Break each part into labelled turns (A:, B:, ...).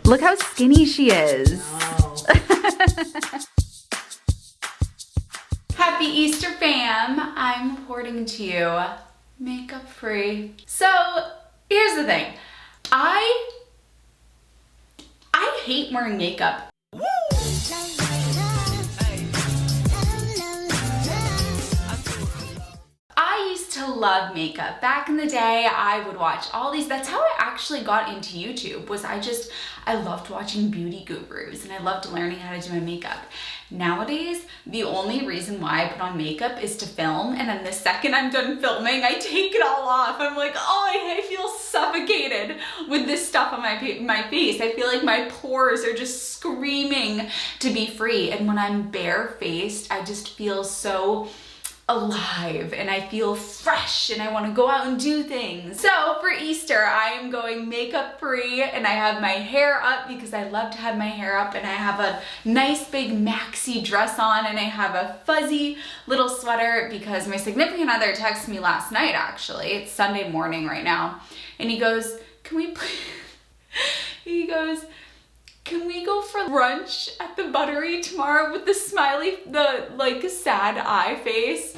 A: Look how skinny she is. Happy Easter, fam. I'm reporting to you makeup free. So here's the thing. I hate wearing makeup. I used to love makeup. Back in the day, I would watch all these. That's how I actually got into YouTube, was I loved watching beauty gurus and I loved learning how to do my makeup. Nowadays, the only reason why I put on makeup is to film, and then the second I'm done filming, I take it all off. I'm like, oh, I feel suffocated with this stuff on my face. I feel like my pores are just screaming to be free. And when I'm barefaced, I just feel so alive and I feel fresh and I want to go out and do things. So for Easter, I am going makeup free and I have my hair up because I love to have my hair up, and I have a nice big maxi dress on, and I have a fuzzy little sweater because my significant other texted me last night, actually. It's Sunday morning right now. And he goes, can we go for brunch at the Buttery tomorrow with the sad eye face?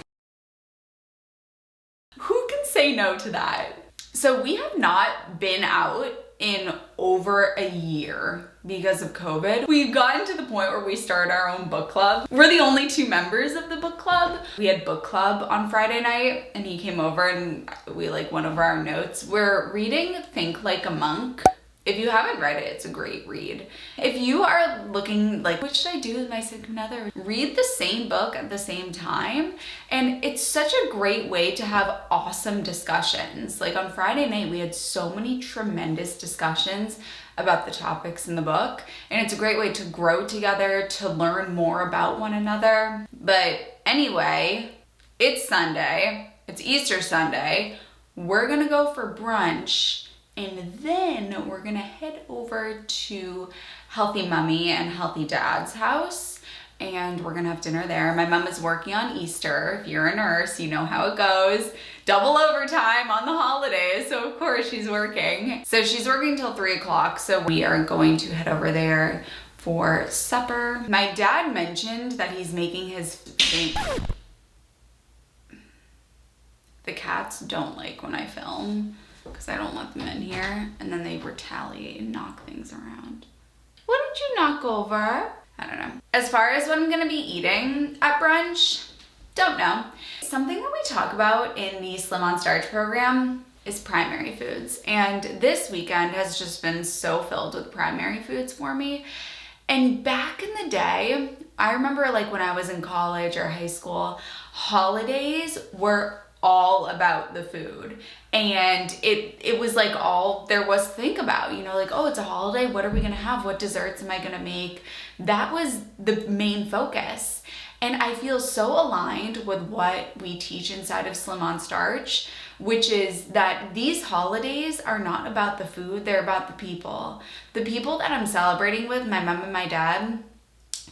A: Who can say no to that? So we have not been out in over a year because of COVID. We've gotten to the point where we started our own book club. We're the only 2 members of the book club. We had book club on Friday night and he came over and we went over our notes. We're reading Think Like a Monk. If you haven't read it, it's a great read. If you are looking what should I do with my significant other? Read the same book at the same time. And it's such a great way to have awesome discussions. On Friday night, we had so many tremendous discussions about the topics in the book. And it's a great way to grow together, to learn more about one another. But anyway, it's Sunday. It's Easter Sunday. We're gonna go for brunch. And then we're gonna head over to Healthy Mummy and Healthy Dad's house, and we're gonna have dinner there. My mom is working on Easter. If you're a nurse, you know how it goes. Double overtime on the holidays, so of course she's working. So she's working till 3 o'clock, so we are going to head over there for supper. My dad mentioned that he's making his The cats don't like when I film, because I don't let them in here, and then they retaliate and knock things around. What did you knock over? I don't know. As far as what I'm gonna be eating at brunch, don't know. Something that we talk about in the Slim on Starch program is primary foods, and this weekend has just been so filled with primary foods for me. And back in the day, I remember when I was in college or high school, holidays were all about the food, and it was all there was to think about, oh, it's a holiday, what are we gonna have, what desserts am I gonna make? That was the main focus. And I feel so aligned with what we teach inside of Slim on Starch, which is that these holidays are not about the food, they're about the people that I'm celebrating with, my mom and my dad.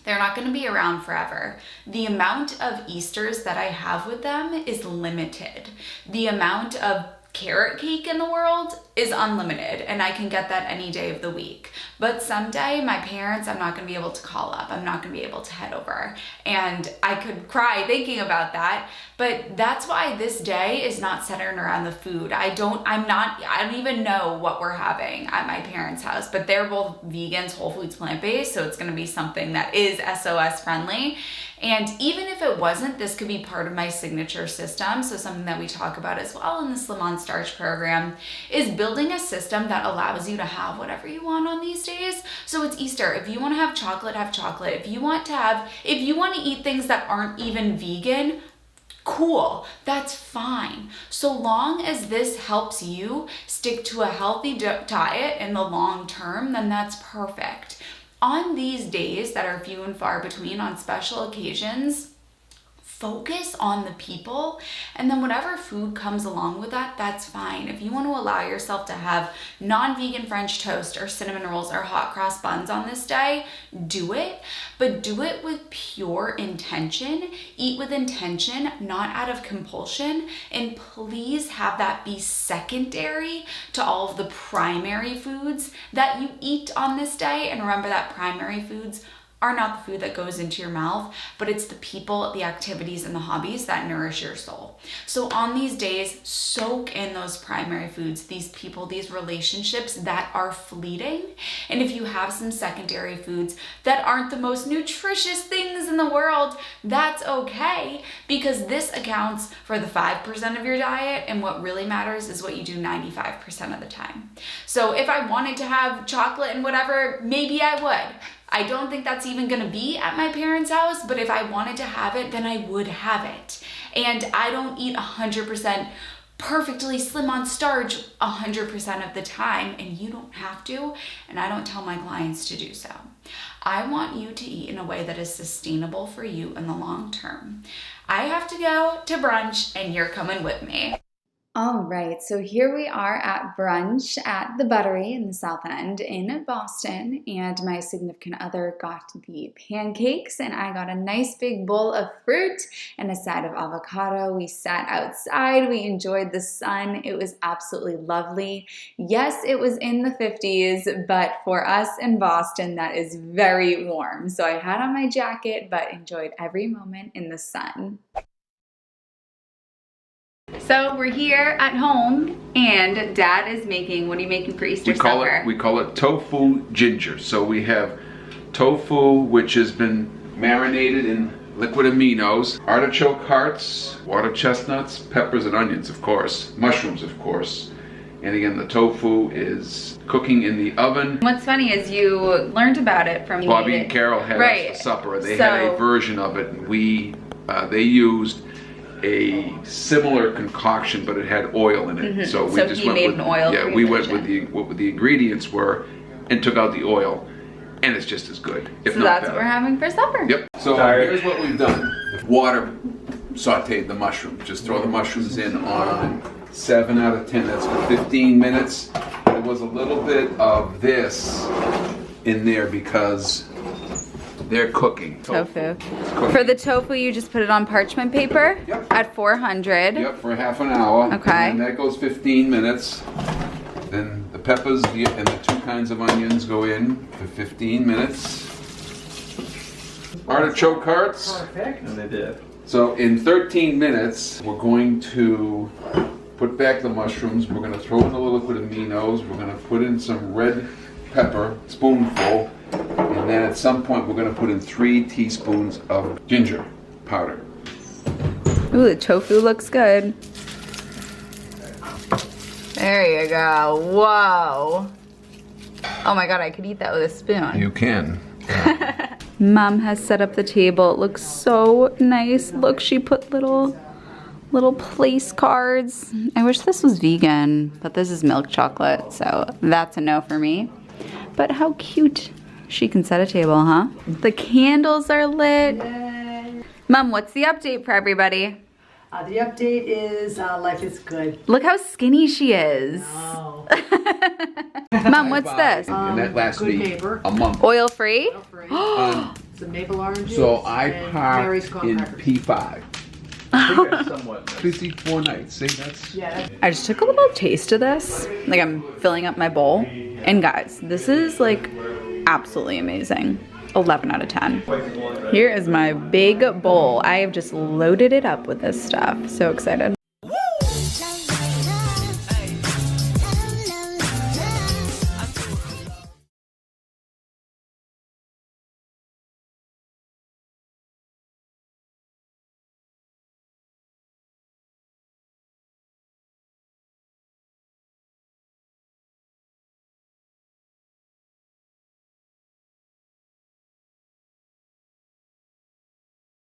A: They're not going to be around forever. The amount of Easters that I have with them is limited. The amount of carrot cake in the world is unlimited, and I can get that any day of the week. But someday my parents, I'm not going to be able to call up. I'm not going to be able to head over. And I could cry thinking about that. But that's why this day is not centered around the food. I don't even know what we're having at my parents' house, but they're both vegans, whole foods, plant-based. So it's going to be something that is SOS friendly. And even if it wasn't, this could be part of my signature system. So something that we talk about as well in the Slim on Starch program is building a system that allows you to have whatever you want on these days. So it's Easter. If you want to have chocolate, have chocolate. If you want to eat things that aren't even vegan, cool, that's fine. So long as this helps you stick to a healthy diet in the long term, then that's perfect. On these days that are few and far between, on special occasions, focus on the people, and then whatever food comes along with that, that's fine. If you want to allow yourself to have non-vegan French toast or cinnamon rolls or hot cross buns on this day, do it, but do it with pure intention. Eat with intention, not out of compulsion, and please have that be secondary to all of the primary foods that you eat on this day. And remember that primary foods are not the food that goes into your mouth, but it's the people, the activities, and the hobbies that nourish your soul. So on these days, soak in those primary foods, these people, these relationships that are fleeting. And if you have some secondary foods that aren't the most nutritious things in the world, that's okay, because this accounts for the 5% of your diet, and what really matters is what you do 95% of the time. So if I wanted to have chocolate and whatever, maybe I would. I don't think that's even gonna be at my parents' house, but if I wanted to have it, then I would have it. And I don't eat 100% perfectly slim on starch 100% of the time, and you don't have to, and I don't tell my clients to do so. I want you to eat in a way that is sustainable for you in the long term. I have to go to brunch, and you're coming with me. All right, so here we are at brunch at the Buttery in the South End in Boston, and my significant other got the pancakes, and I got a nice big bowl of fruit and a side of avocado. We sat outside, we enjoyed the sun. It was absolutely lovely. Yes, it was in the 50s, but for us in Boston, that is very warm. So I had on my jacket, but enjoyed every moment in the sun. So we're here at home, and Dad is making, what are you making for Easter supper?
B: We call it tofu ginger. So we have tofu, which has been marinated in liquid aminos, artichoke hearts, water chestnuts, peppers and onions, of course, mushrooms, of course. And again, the tofu is cooking in the oven.
A: What's funny is you learned about it from
B: Bobby and Carol had us for supper. They had a version of it, and they used a similar concoction, but it had oil in it. So we just went with an oil. Yeah, we went with what the ingredients were, and took out the oil, and it's just as good. If
A: so
B: not
A: that's
B: better.
A: what we're having for supper.
B: Yep. So here's what we've done: water sauteed the mushrooms. Just throw the mushrooms in on 7 out of 10. That's for 15 minutes. There was a little bit of this in there because they're cooking.
A: Tofu. For the tofu, you just put it on parchment paper at 400.
B: Yep, for half an hour.
A: Okay.
B: And that goes 15 minutes. Then the peppers and the 2 kinds of onions go in for 15 minutes. Artichoke hearts.
C: Perfect. And they did.
B: So in 13 minutes, we're going to put back the mushrooms. We're going to throw in the liquid aminos. We're going to put in some red pepper, spoonful. And then at some point, we're going to put in 3 teaspoons of ginger powder.
A: Ooh, the tofu looks good. There you go. Whoa. Oh my God, I could eat that with a spoon.
B: You can.
A: Mom has set up the table. It looks so nice. Look, she put little place cards. I wish this was vegan, but this is milk chocolate, so that's a no for me. But how cute. She can set a table, huh? The candles are lit.
D: Yay.
A: Mom, what's the update for everybody?
D: The update is life is good.
A: Look how skinny she is.
D: Oh.
A: Mom, what's this?
B: And that lasts
D: good
B: me
D: neighbor.
B: a month.
A: Oil free?
D: Some maple oranges.
B: So I
D: and
B: parked
D: Mary's corn
B: in
D: crackers.
B: P5.
C: I think that's somewhat.
B: Busy 4 nights. See, that's...
D: Yeah.
A: I just took a little taste of this. Like, I'm filling up my bowl. And guys, this is like absolutely amazing. 11 out of 10. Here is my big bowl. I have just loaded it up with this stuff. So excited.